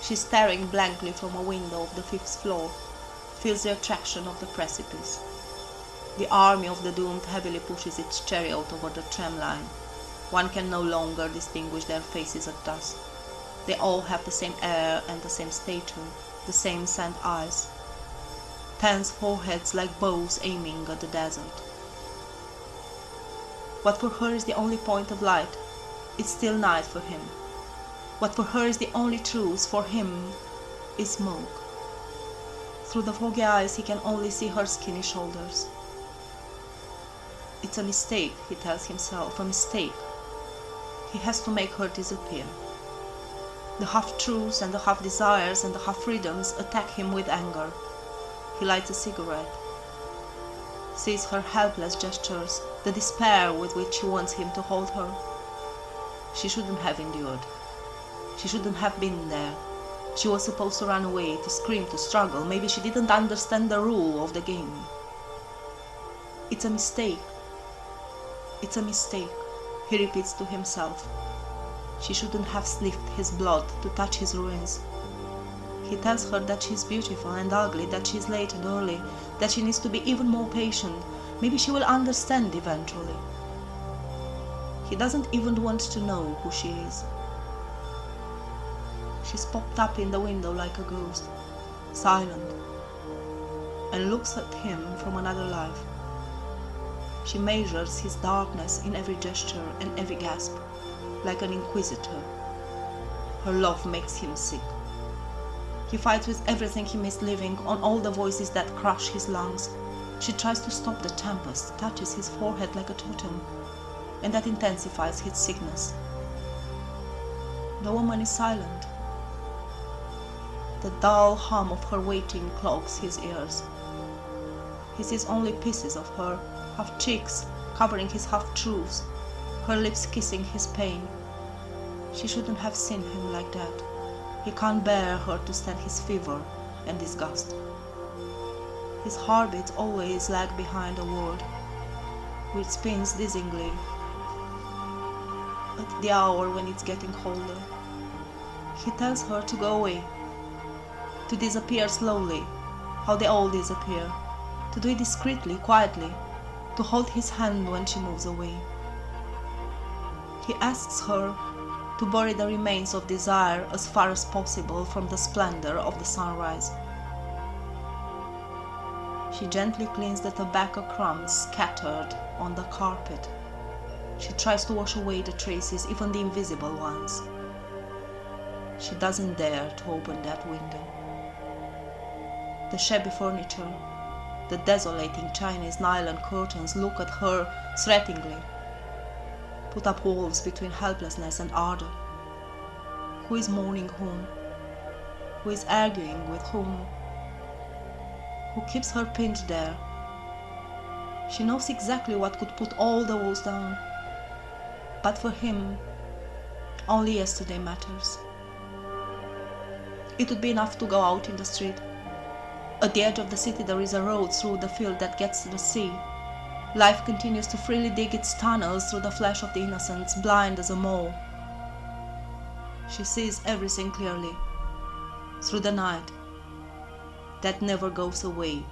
She's staring blankly from a window of the 5th floor, feels the attraction of the precipice. The army of the doomed heavily pushes its chariot over the tram line. One can no longer distinguish their faces at dusk. They all have the same air and the same stature, the same sad eyes. Tense foreheads like bows aiming at the desert. What for her is the only point of light, it's still night for him. What for her is the only truth, for him, is smoke. Through the foggy eyes he can only see her skinny shoulders. It's a mistake, he tells himself, a mistake. He has to make her disappear. The half-truths and the half-desires and the half-freedoms attack him with anger. He lights a cigarette, sees her helpless gestures, the despair with which she wants him to hold her. She shouldn't have endured. She shouldn't have been there. She was supposed to run away, to scream, to struggle. Maybe she didn't understand the rule of the game. It's a mistake. It's a mistake, he repeats to himself. She shouldn't have sniffed his blood to touch his ruins. He tells her that she's beautiful and ugly, that she's late and early, that she needs to be even more patient. Maybe she will understand eventually. He doesn't even want to know who she is. She's popped up in the window like a ghost, silent, and looks at him from another life. She measures his darkness in every gesture and every gasp, like an inquisitor. Her love makes him sick. He fights with everything he missed living, on all the voices that crush his lungs. She tries to stop the tempest, touches his forehead like a totem, and that intensifies his sickness. The woman is silent. The dull hum of her waiting clogs his ears. He sees only pieces of her, half cheeks covering his half-truths, her lips kissing his pain. She shouldn't have seen him like that. He can't bear her to stand his fever and disgust. His heartbeats always lag behind a word, which spins dizzyingly at the hour when it's getting colder. He tells her to go away, to disappear slowly, how they all disappear, to do it discreetly, quietly, to hold his hand when she moves away. He asks her to bury the remains of desire as far as possible from the splendor of the sunrise. She gently cleans the tobacco crumbs scattered on the carpet. She tries to wash away the traces, even the invisible ones. She doesn't dare to open that window. The shabby furniture, the desolating Chinese nylon curtains look at her threateningly, put up walls between helplessness and ardor. Who is mourning whom? Who is arguing with whom? Who keeps her pinned there? She knows exactly what could put all the walls down. But for him, only yesterday matters. It would be enough to go out in the street. At the edge of the city there is a road through the field that gets to the sea. Life continues to freely dig its tunnels through the flesh of the innocents, blind as a mole. She sees everything clearly, through the night that never goes away.